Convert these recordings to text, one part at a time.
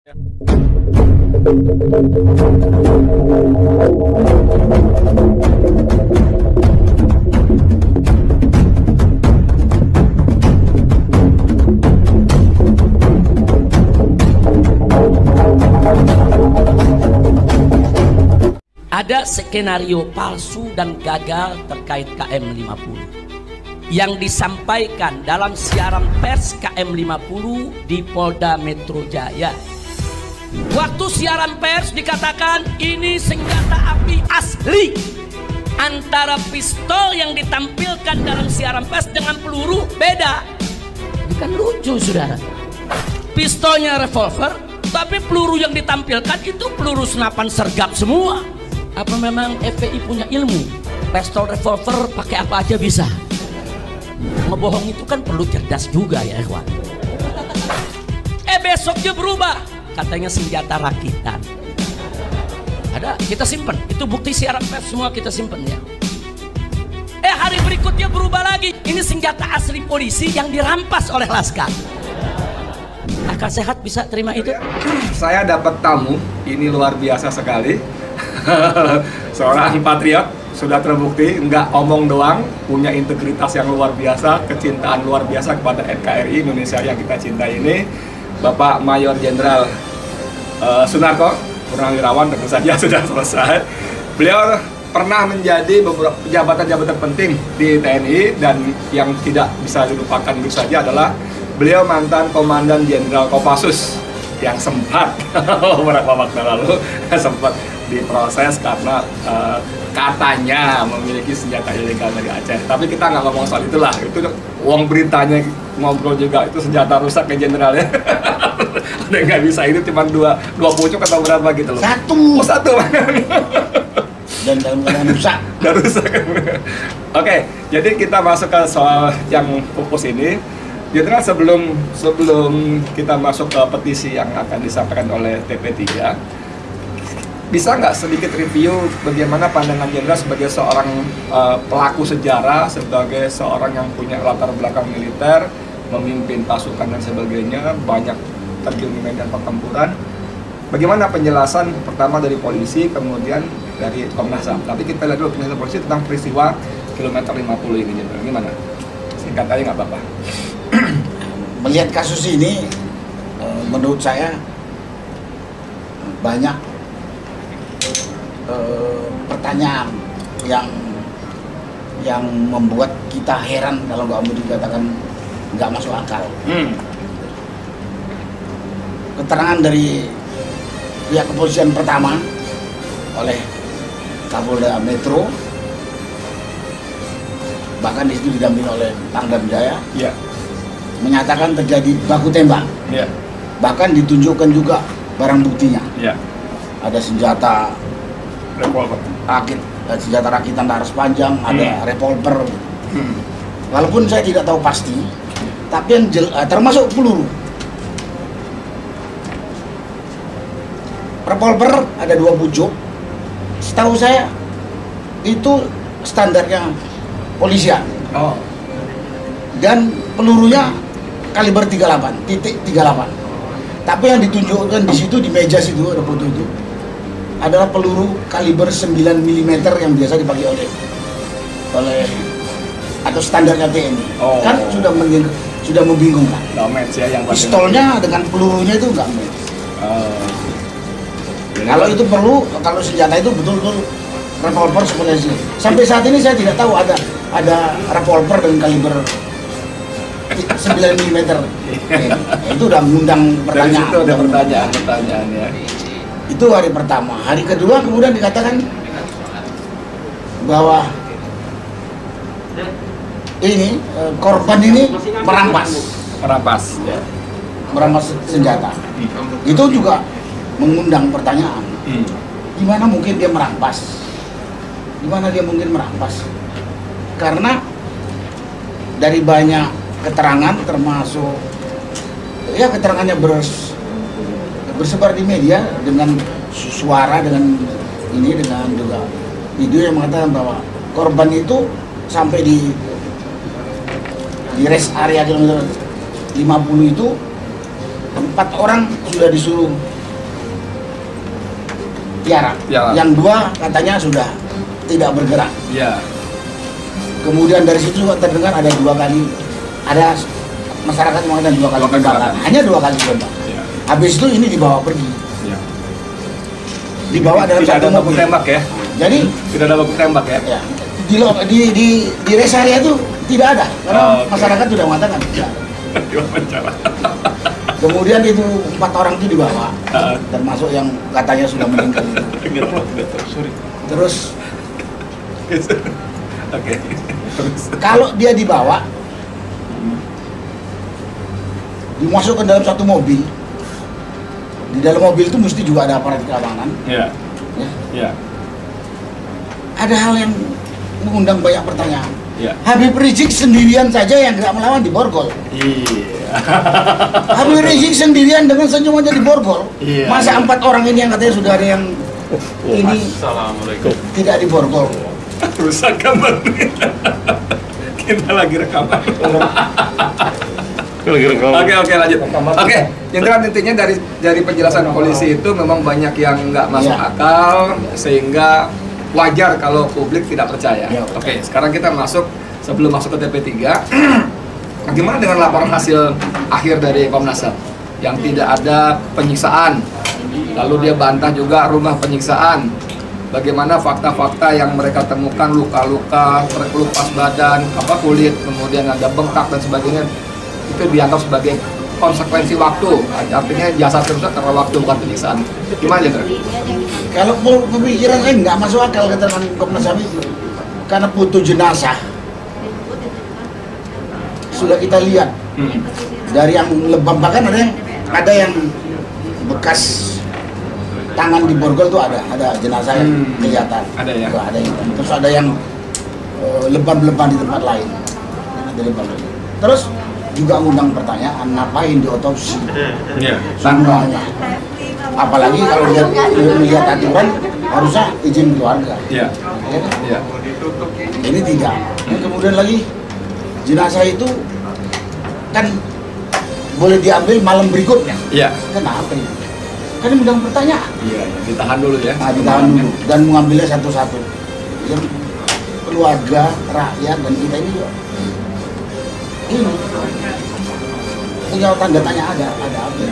Ada skenario palsu dan gagal terkait KM50 yang disampaikan dalam siaran pers KM50 di Polda Metro Jaya. Waktu siaran pers dikatakan ini senjata api asli. Antara pistol yang ditampilkan dalam siaran pers dengan peluru beda. Ini kan lucu, saudara. Pistolnya revolver, tapi peluru yang ditampilkan itu peluru senapan sergap semua. Apa memang FPI punya ilmu? Pistol revolver pakai apa aja bisa. Ngebohong itu kan perlu cerdas juga ya, ikhwan. Besoknya berubah, katanya senjata rakitan. Ada, kita simpen. Itu bukti siaran pers semua kita simpen ya. Hari berikutnya berubah lagi. Ini senjata asli polisi yang dirampas oleh Laskar. Akal sehat bisa terima itu? Saya dapat tamu, ini luar biasa sekali. Seorang patriot, sudah terbukti, nggak omong doang, punya integritas yang luar biasa, kecintaan luar biasa kepada NKRI Indonesia yang kita cintai ini, Bapak Mayor Jenderal Sunarko, Purnawirawan tentu saja sudah selesai. Beliau pernah menjadi beberapa jabatan-jabatan penting di TNI, dan yang tidak bisa dilupakan itu saja adalah beliau mantan Komandan Jenderal Kopassus yang sempat beberapa waktu lalu sempat diproses karena katanya memiliki senjata ilegal dari Aceh. Tapi kita nggak ngomong soal itulah, itu uang beritanya ngobrol juga, itu senjata rusak ya Jenderal ya. Udah nggak bisa, itu cuma dua pucuk atau berapa gitu loh. Satu dan dalam keadaan rusak. Dan rusak. Oke, jadi kita masuk ke soal yang pupus ini. Jenderal, sebelum kita masuk ke petisi yang akan disampaikan oleh TP3, bisa nggak sedikit review bagaimana pandangan Jenderal sebagai seorang pelaku sejarah, sebagai seorang yang punya latar belakang militer, memimpin pasukan dan sebagainya, banyak terjun di medan pertempuran. Bagaimana penjelasan pertama dari polisi, kemudian dari Komnas HAM? Tapi kita lihat dulu penjelasan polisi tentang peristiwa kilometer 50 ini, Jenderal. Gimana? Singkat aja nggak apa-apa. Melihat kasus ini, menurut saya banyak pertanyaan yang membuat kita heran, kalau nggak mau dikatakan nggak masuk akal. Keterangan dari pihak kepolisian pertama oleh Kapolda Metro, bahkan di situ didampingi oleh Pangdam Jaya, menyatakan terjadi baku tembak. Bahkan ditunjukkan juga barang buktinya. Ada senjata revolver, senjata rakitan laras panjang, ada revolver. Walaupun saya tidak tahu pasti, tapi yang termasuk peluru. Revolver ada 2 pucuk. Setahu saya itu standarnya polisian. Dan pelurunya kaliber 38. Tapi yang ditunjukkan di situ, di meja situ ada foto itu, adalah peluru kaliber 9 mm yang biasa dipakai oleh atau standarnya TNI. Kan sudah membingungkan. Pistolnya dengan pelurunya itu enggak match. Kalau itu perlu, kalau senjata itu betul-betul revolver sebenarnya. Sampai saat ini saya tidak tahu ada revolver dengan kaliber 9 mm. Itu udah mengundang pertanyaan. Itu ada pertanyaan ya. Itu hari pertama. Hari kedua kemudian dikatakan bahwa ini korban ini merampas senjata. Itu juga mengundang pertanyaan. Gimana mungkin dia merampas? Karena dari banyak keterangan, termasuk ya keterangannya bersebar di media dengan suara, dengan juga video yang mengatakan bahwa korban itu sampai di rest area kilometer 50 itu 4 orang sudah disuruh Tiara. Yang 2 katanya sudah tidak bergerak. Ya. Kemudian dari situ juga terdengar ada 2 kali, ada masyarakat mengatakan 2 kali tembakan, hanya 2 kali tembak. Ya. Habis itu ini dibawa pergi. Ya. Dibawa dalam tidak satu ada baku mobil. tembak ya. Jadi Tidak ada baku tembak ya. ya, di rest area itu tidak ada karena masyarakat sudah mengatakan tidak ada. Diwawancara. Kemudian itu 4 orang itu dibawa, termasuk yang katanya sudah meninggal. Sorry. Terus Oke. Terus. kalau dia dibawa, dimasukkan dalam satu mobil, di dalam mobil itu mesti juga ada aparat keamanan. Ya. Ya. Ya. Ada hal yang mengundang banyak pertanyaan. Ya. Habib Rizik sendirian saja yang tidak melawan di borgol. Iya. Habib Rizik sendirian dengan senyumannya di borgol. Iya. Masa 4 orang ini yang katanya sudah ada yang ini Assalamualaikum. tidak di borgol. Rusak gambar. Kita lagi rekaman. Oke, lanjut. Oke, intinya dari penjelasan polisi itu memang banyak yang nggak masuk Iya. akal, sehingga wajar kalau publik tidak percaya. Iya. Oke, sekarang kita sebelum masuk ke TP3, bagaimana dengan laporan hasil akhir dari Komnas HAM yang tidak ada penyiksaan, lalu dia bantah juga rumah penyiksaan. Bagaimana fakta-fakta yang mereka temukan, luka-luka, terkelupas badan, kulit, kemudian ada bengkak dan sebagainya, itu dianggap sebagai konsekuensi waktu, artinya jasa tersebut karena waktu bukan penyiksaan. Gimana Jenderal? Kalau pemikiran saya nggak masuk akal keterangan Komnas HAM itu, karena foto jenazah sudah kita lihat dari yang lebam, bahkan ada yang bekas tangan di borgol tuh ada jenazah yang kelihatan. Ada ya? Tuh, ada yang, terus ada yang lebam-lebam di tempat lain. Ada lebam. Terus juga undang pertanyaan, ngapain diotopsi? Iya. Semuanya. Apalagi kalau dia melihat aturan harusnya izin keluarga. Iya. Ya kan? Iya. Ini tidak. Dan kemudian lagi jenazah itu kan boleh diambil malam berikutnya. Iya. Kenapa ini? Kan undang pertanyaan. Iya, ditahan dulu ya. Nah, ditahan dulu dan mengambilnya satu-satu. Dan keluarga, rakyat dan kita ini juga ini punya tanda tanya ada apa?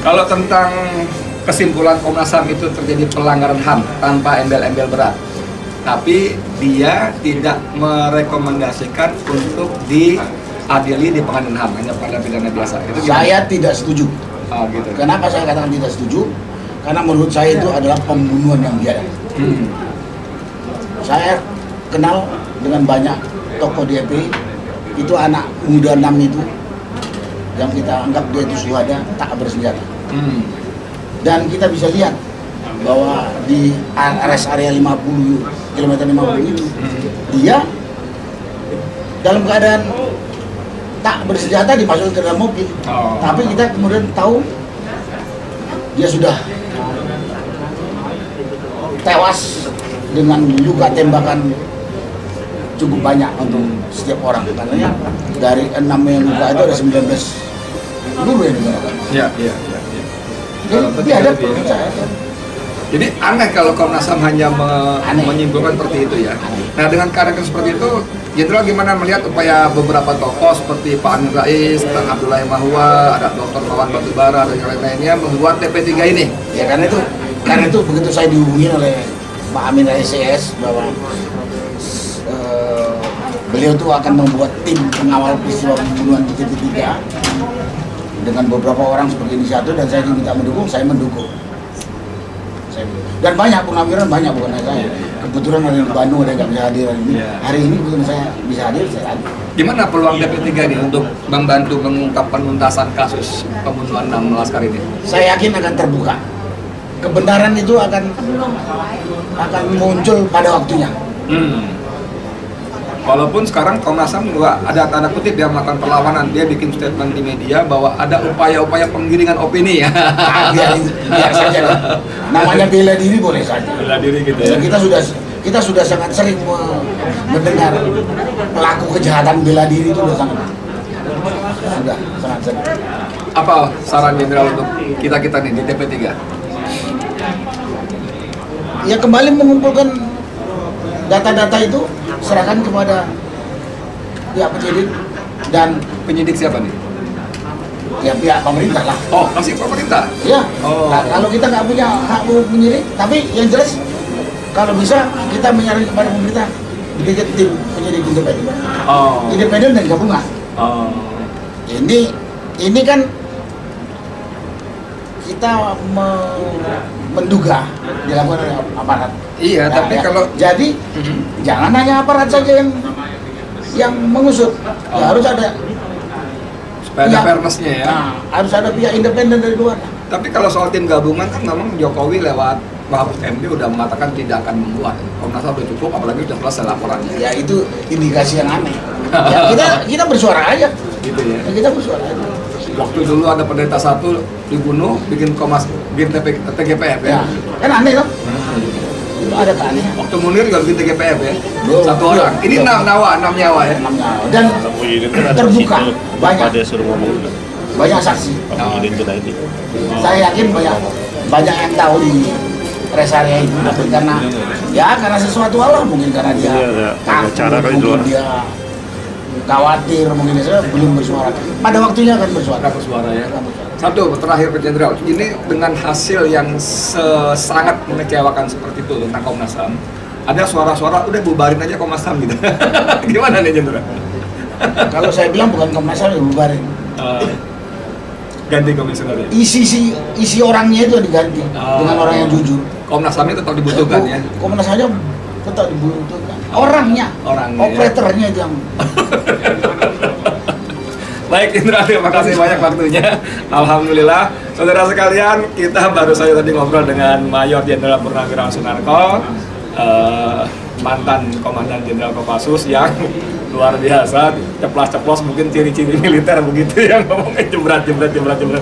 Kalau tentang kesimpulan Komnas HAM itu terjadi pelanggaran HAM tanpa embel-embel berat, tapi dia tidak merekomendasikan untuk diadili di pengadilan HAM, hanya pengadilan pidana biasa. Itu gimana? Saya tidak setuju. Oh, gitu. Kenapa saya katakan tidak setuju? Karena menurut saya itu adalah pembunuhan yang biadab. Saya kenal dengan banyak tokoh DP, itu anak muda 6 itu yang kita anggap dia itu syuhada tak bersenjata. Dan kita bisa lihat bahwa di rest area 50 kilometer 50 itu dia dalam keadaan tak bersenjata dimasukkan ke dalam mobil. Tapi kita kemudian tahu dia sudah tewas dengan luka tembakan cukup banyak untuk setiap orang. Katanya dari 6 yang luka itu ada 19 peluru yang digunakan. Iya. Jadi ada percaya. Jadi aneh kalau Komnas HAM hanya menyimpulkan seperti itu ya. Nah, dengan keadaan seperti itu, Jenderal gimana melihat upaya beberapa tokoh seperti Pak Amin Rais, Kang Abdullah Mahwa, ada Dr. Wawan Batubara dan yang lain-lainnya membuat TP3 ini? Ya karena itu begitu saya dihubungi oleh Pak Amin Rais CS bahwa beliau tuh akan membuat tim pengawal peristiwa pembunuhan di TP3 dengan beberapa orang sebagai inisiator dan saya diminta mendukung, saya mendukung. Dan banyak pengamaran banyak bukan hanya saya. Kebetulan ada yang di Bandung ada yang nggak bisa hadir hari ini. Hari ini kebetulan saya bisa hadir, saya hadir. Gimana peluang TP3 ini untuk membantu mengungkap penuntasan kasus pembunuhan 6 laskar ini? Saya yakin akan terbuka. Kebenaran itu akan muncul pada waktunya. Walaupun sekarang Komnas HAM juga ada tanda kutip yang melakukan perlawanan, dia bikin statement di media bahwa ada upaya-upaya penggiringan opini ya. Biar saja. Namanya bela diri boleh saja. Bela diri gitu ya. Kita sudah sangat sering mendengar pelaku kejahatan bela diri itu sudah sangat sering. Apa saran Jenderal untuk kita nih di TP3? ya kembali mengumpulkan data-data itu, serahkan kepada pihak penyidik dan Penyidik siapa nih? ya pihak pemerintah lah. Oh, masih pemerintah? Ya, Oh. nah, kalau kita nggak punya hak penyidik, tapi yang jelas kalau bisa kita menyarankan kepada pemerintah bikin tim penyidik independen, Oh. independen dan gabungan. Oh. Ini kan kita menduga dilakukan oleh aparat. Iya, Nah, tapi ya. kalau Jadi jangan hanya aparat saja yang mengusut, ya harus ada supaya ada pihak- fairness-nya ya. Nah, harus ada pihak independen dari luar. Tapi kalau soal tim gabungan kan memang Jokowi lewat Mahfud MD udah mengatakan tidak akan membuat. Komnas HAM udah cukup, apalagi udah selesai laporannya. Ya itu indikasi yang aneh. Ya, kita bersuara aja. Gitu ya. Ya, kita bersuara aja. Waktu dulu ada pendeta satu dibunuh, bikin TGPF Ya, ya. kan aneh loh. Itu ada keanehan. Waktu Munir juga bikin TGPF ya. Belum. Satu orang. Ini 6 nyawa ya. Dan Muhyiddin kan ada terbuka di situ, banyak. Dia suruh ngomong juga. Banyak saksi. Pak Muhyiddin kita ini. Saya yakin banyak yang tahu di rest area itu, tapi karena sesuatu hal lah, mungkin karena dia Iya, ada takut, cara kali di mungkin luar. dia khawatir, mungkin dia belum bersuara. Pada waktunya akan bersuara. Ada bersuara ya. Satu, terakhir Pak Jenderal, ini dengan hasil yang sangat mengecewakan seperti itu tentang Komnas HAM, ada suara-suara udah bubarin aja Komnas HAM gitu. Gimana nih Jenderal? Kalau saya bilang bukan Komnas HAM yang bubarin. Ganti komisioner ya. Isi orangnya itu yang diganti dengan orang yang jujur. Komnas HAM itu tetap dibutuhkan ya. Komnas HAM tetap dibutuhkan. Orangnya, operatornya itu yang. Baik Indra, terima kasih banyak waktunya. Alhamdulillah, saudara sekalian, kita baru saja tadi ngobrol dengan Mayor Jenderal Purnawirawan Sunarko, mantan Komandan Jenderal Kopassus yang luar biasa, ceplas-ceplos mungkin ciri-ciri militer begitu yang ngomongnya jebret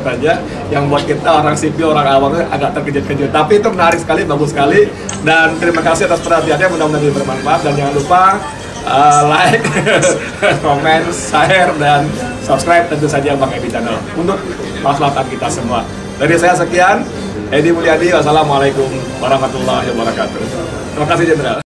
aja, yang buat kita orang sipil, orang awam agak terkejut-kejut. Tapi itu menarik sekali, bagus sekali, dan terima kasih atas perhatiannya, mudah-mudahan ini bermanfaat, dan jangan lupa like, komen, share, dan subscribe tentu saja Bang Edi Channel untuk maslahatan kita semua. Dari saya sekian, Edi Mulyadi, wassalamualaikum warahmatullahi wabarakatuh. Terima kasih Jenderal.